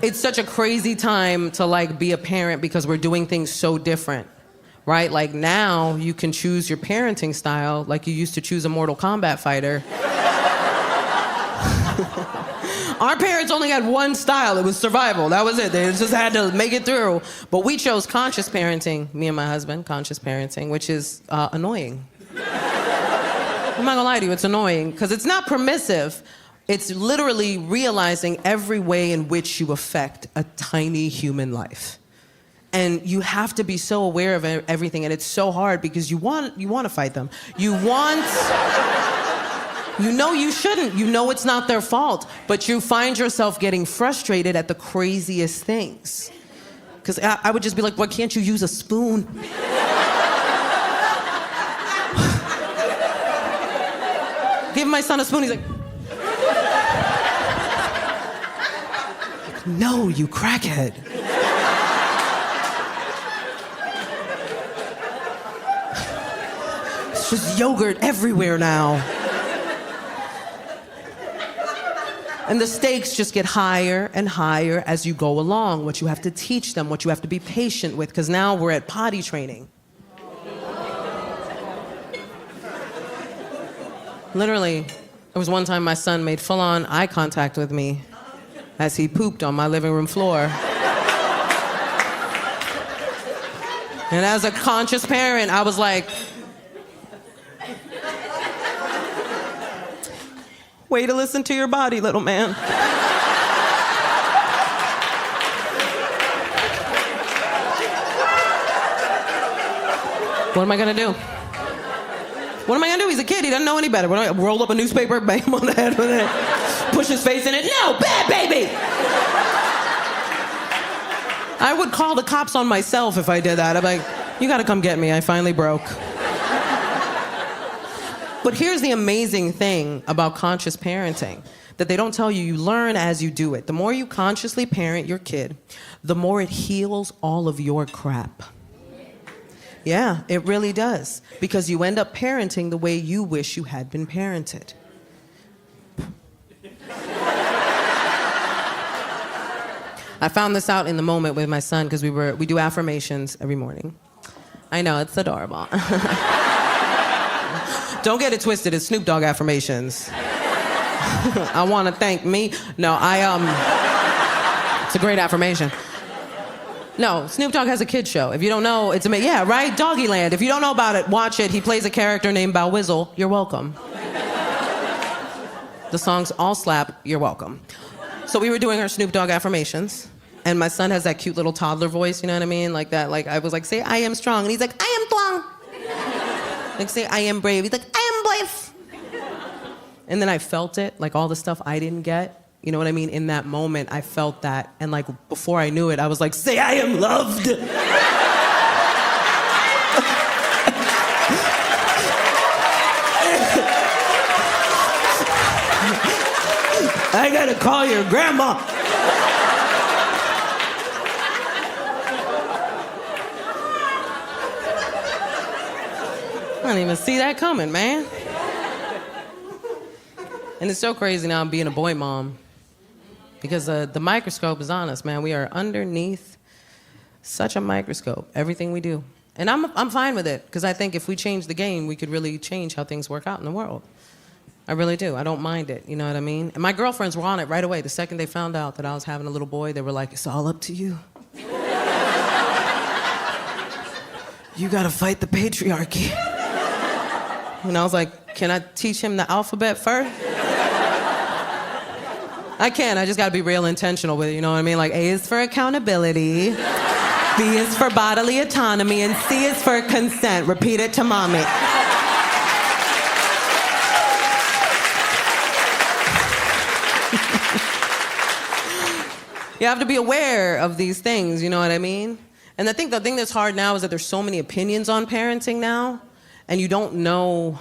It's such a crazy time to like be a parent because we're doing things so different, right? Like now you can choose your parenting style like you used to choose a Mortal Kombat fighter. Our parents only had one style. It was survival. That was it. They just had to make it through. But we chose conscious parenting, me and my husband, conscious parenting, which is annoying. I'm not gonna lie to you, it's annoying because it's not permissive. It's literally realizing every way in which you affect a tiny human life. And you have to be so aware of everything, and it's so hard because you want to fight them. You know you shouldn't. You know it's not their fault. But you find yourself getting frustrated at the craziest things. Because I would just be like, why can't you use a spoon? Give my son a spoon. He's like, no, you crackhead. It's just yogurt everywhere now. And the stakes just get higher and higher as you go along, what you have to teach them, what you have to be patient with, because now we're at potty training. Literally, there was one time my son made full-on eye contact with me as he pooped on my living room floor. And as a conscious parent, I was like, way to listen to your body, little man. What am I gonna do? What am I gonna do? He's a kid, he doesn't know any better. What am I gonna roll up a newspaper, bang him on the head with it, push his face in it? No, bad baby! I would call the cops on myself if I did that. I'm like, you gotta come get me, I finally broke. But here's the amazing thing about conscious parenting that they don't tell you. You learn as you do it. The more you consciously parent your kid, the more it heals all of your crap. Yeah, it really does. Because you end up parenting the way you wish you had been parented. I found this out in the moment with my son because we do affirmations every morning. I know, it's adorable. Don't get it twisted, it's Snoop Dogg affirmations. I want to thank me. No, it's a great affirmation. No, Snoop Dogg has a kid show. If you don't know, it's amazing. Yeah, right? Doggyland. If you don't know about it, watch it. He plays a character named Bow Wizzle. You're welcome. The songs all slap. You're welcome. So we were doing our Snoop Dogg affirmations, and my son has that cute little toddler voice, you know what I mean? Like that, like I was like, say, I am strong. And he's like, I am strong. Like, say, I am brave. He's like, I am brave. And then I felt it, like all the stuff I didn't get. You know what I mean? In that moment, I felt that. And like, before I knew it, I was like, say, I am loved. I gotta call your grandma. I didn't even see that coming, man. And it's so crazy now being a boy mom because the microscope is on us, man. We are underneath such a microscope, everything we do. And I'm fine with it because I think if we change the game, we could really change how things work out in the world. I really do. I don't mind it, you know what I mean? And my girlfriends were on it right away. The second they found out that I was having a little boy, they were like, it's all up to you. You gotta fight the patriarchy. And I was like, can I teach him the alphabet first? I can, I just gotta be real intentional with it, you know what I mean? Like, A is for accountability, B is for bodily autonomy, and C is for consent. Repeat it to mommy. You have to be aware of these things, you know what I mean? And I think the thing that's hard now is that there's so many opinions on parenting now, and you don't know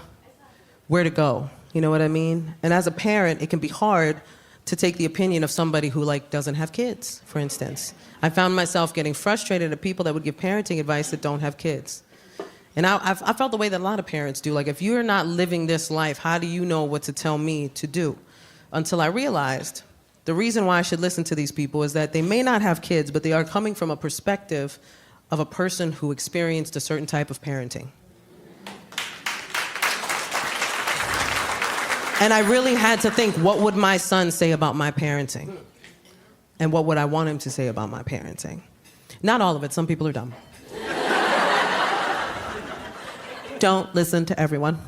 where to go, you know what I mean? And as a parent, it can be hard to take the opinion of somebody who like doesn't have kids, for instance. I found myself getting frustrated at people that would give parenting advice that don't have kids. And I felt the way that a lot of parents do. Like, if you're not living this life, how do you know what to tell me to do? Until I realized the reason why I should listen to these people is that they may not have kids, but they are coming from a perspective of a person who experienced a certain type of parenting. And I really had to think, what would my son say about my parenting? And what would I want him to say about my parenting? Not all of it, some people are dumb. Don't listen to everyone.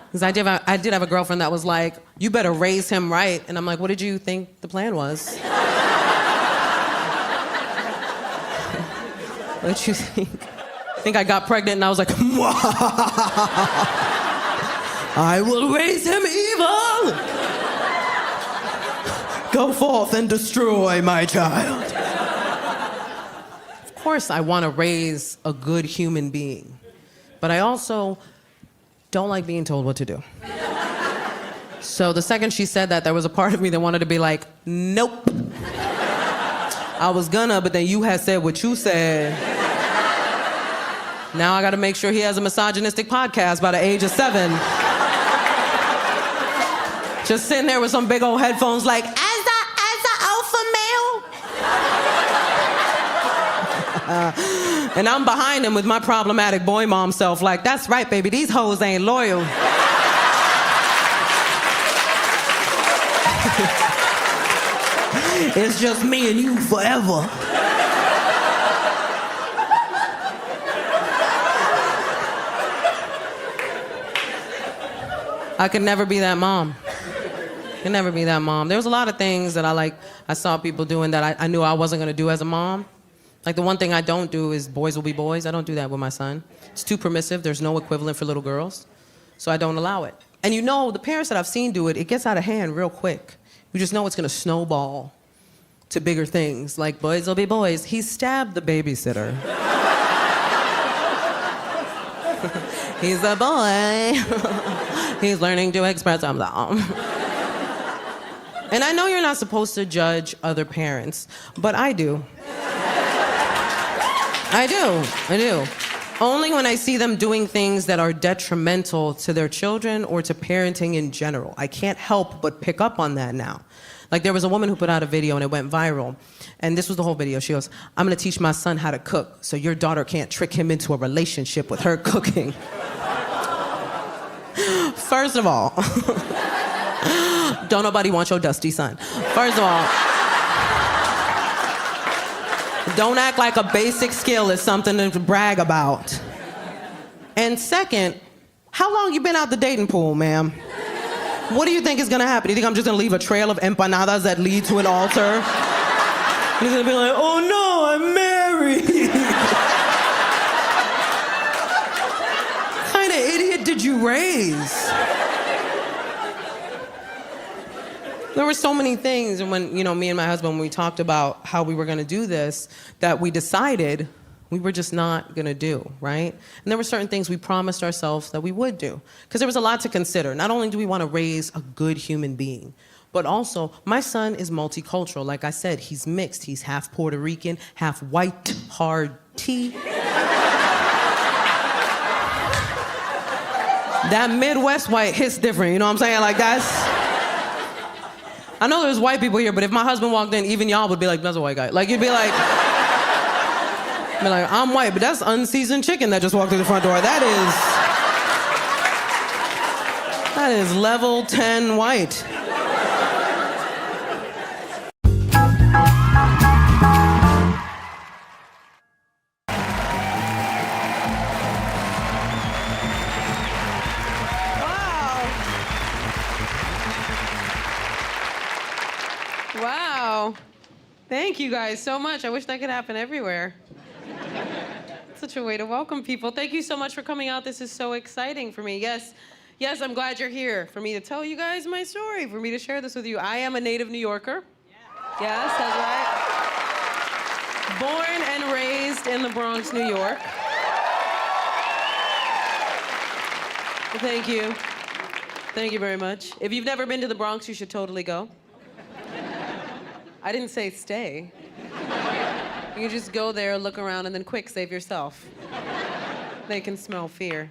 Because I did have a girlfriend that was like, you better raise him right. And I'm like, what did you think the plan was? What did you think? I think I got pregnant and I was like, I will raise him evil. Go forth and destroy my child. Of course I want to raise a good human being, but I also don't like being told what to do. So the second she said that, there was a part of me that wanted to be like, nope. I was gonna, but then you had said what you said. Now I gotta make sure he has a misogynistic podcast by the age of 7. Just sitting there with some big old headphones like, as a alpha male. And I'm behind him with my problematic boy mom self like, that's right, baby, these hoes ain't loyal. It's just me and you forever. I could never be that mom. Could never be that mom. There was a lot of things that I saw people doing that I knew I wasn't gonna do as a mom. Like the one thing I don't do is boys will be boys. I don't do that with my son. It's too permissive. There's no equivalent for little girls. So I don't allow it. And you know, the parents that I've seen do it, it gets out of hand real quick. You just know it's gonna snowball to bigger things, like boys will be boys. He stabbed the babysitter. He's a boy. He's learning to express himself. And I know you're not supposed to judge other parents, but I do. I do. Only when I see them doing things that are detrimental to their children or to parenting in general. I can't help but pick up on that now. Like there was a woman who put out a video and it went viral. And this was the whole video. She goes, I'm gonna teach my son how to cook so your daughter can't trick him into a relationship with her cooking. First of all, don't nobody want your dusty son. First of all, don't act like a basic skill is something to brag about. And second, how long you been out the dating pool, ma'am? What do you think is gonna happen? Do you think I'm just gonna leave a trail of empanadas that lead to an altar? He's gonna be like, oh no, I'm married. What kind of idiot did you raise? There were so many things, and when, me and my husband, when we talked about how we were gonna do this, that we decided we were just not gonna do, right? And there were certain things we promised ourselves that we would do. Because there was a lot to consider. Not only do we wanna raise a good human being, but also, my son is multicultural. Like I said, he's mixed. He's half Puerto Rican, half white, hard tea. That Midwest white hits different, you know what I'm saying? Like I know there's white people here, but if my husband walked in, even y'all would be like, that's a white guy. Like, you'd be like, I'm white, but that's unseasoned chicken that just walked through the front door. That is level 10 white. Wow. Thank you guys so much. I wish that could happen everywhere. Such a way to welcome people. Thank you so much for coming out. This is so exciting for me. Yes, I'm glad you're here for me to tell you guys my story, for me to share this with you. I am a native New Yorker. Yes, that's right. Born and raised in the Bronx, New York. Thank you. Thank you very much. If you've never been to the Bronx, you should totally go. I didn't say stay. You can just go there, look around, and then quick, save yourself. They can smell fear.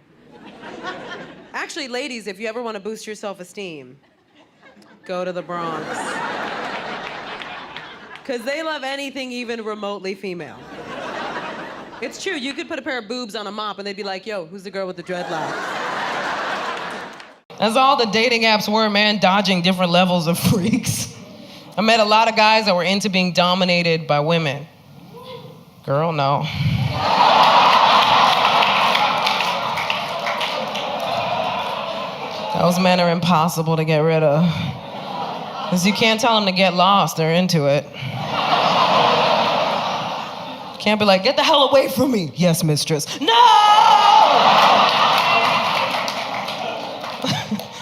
Actually, ladies, if you ever want to boost your self-esteem, go to the Bronx. Because they love anything even remotely female. It's true, you could put a pair of boobs on a mop and they'd be like, yo, who's the girl with the dreadlocks? That's all the dating apps were, man, dodging different levels of freaks. I met a lot of guys that were into being dominated by women. Girl, no. Those men are impossible to get rid of. Because you can't tell them to get lost, they're into it. Can't be like, get the hell away from me. Yes, mistress. No!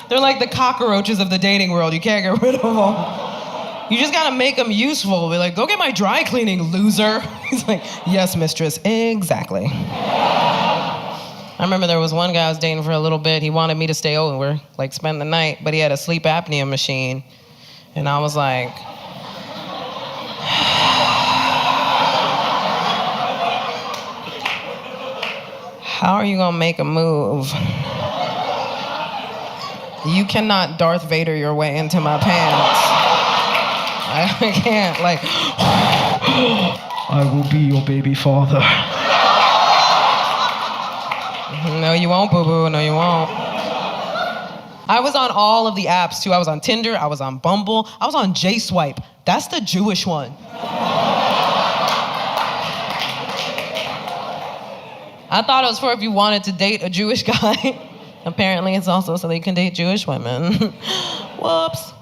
They're like the cockroaches of the dating world. You can't get rid of them. You just gotta make them useful. Be like, go get my dry cleaning, loser. He's like, yes, mistress, exactly. I remember there was one guy I was dating for a little bit. He wanted me to stay over, like spend the night, but he had a sleep apnea machine. And I was like, how are you gonna make a move? You cannot Darth Vader your way into my pants. I can't, like, I will be your baby father. No, you won't, boo-boo, no, you won't. I was on all of the apps, too. I was on Tinder, I was on Bumble, I was on J-Swipe. That's the Jewish one. I thought it was for if you wanted to date a Jewish guy. Apparently, it's also so that you can date Jewish women. Whoops.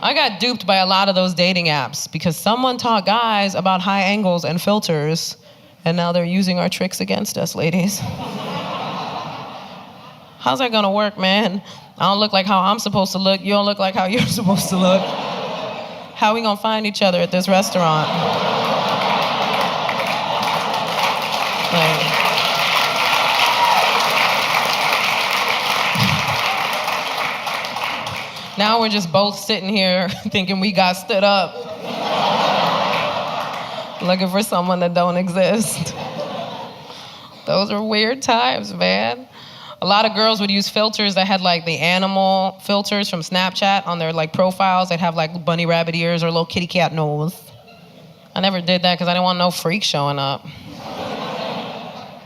I got duped by a lot of those dating apps because someone taught guys about high angles and filters, and now they're using our tricks against us, ladies. How's that gonna work, man? I don't look like how I'm supposed to look. You don't look like how you're supposed to look. How are we gonna find each other at this restaurant? Like, now we're just both sitting here thinking we got stood up. Looking for someone that don't exist. Those are weird times, man. A lot of girls would use filters that had like the animal filters from Snapchat on their like profiles. They'd have like bunny rabbit ears or a little kitty cat nose. I never did that because I didn't want no freak showing up.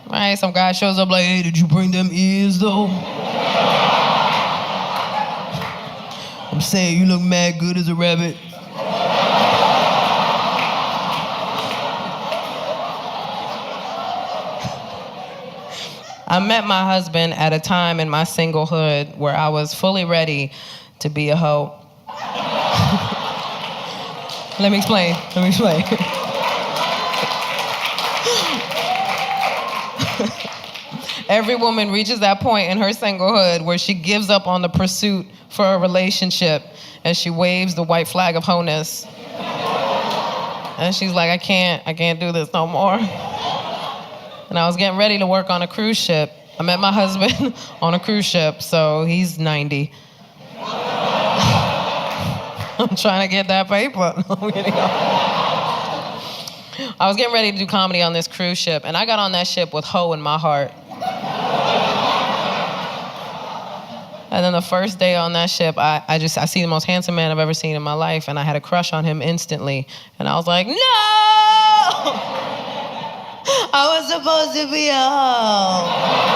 Right, some guy shows up like, hey, did you bring them ears though? I'm saying, you look mad good as a rabbit. I met my husband at a time in my singlehood where I was fully ready to be a hoe. Let me explain. Every woman reaches that point in her singlehood where she gives up on the pursuit for a relationship and she waves the white flag of wholeness. And she's like, I can't do this no more. And I was getting ready to work on a cruise ship. I met my husband on a cruise ship, so he's 90. I'm trying to get that paper. I was getting ready to do comedy on this cruise ship, and I got on that ship with hoe in my heart. And then the first day on that ship, I see the most handsome man I've ever seen in my life, and I had a crush on him instantly. And I was like, no! I was supposed to be a hoe.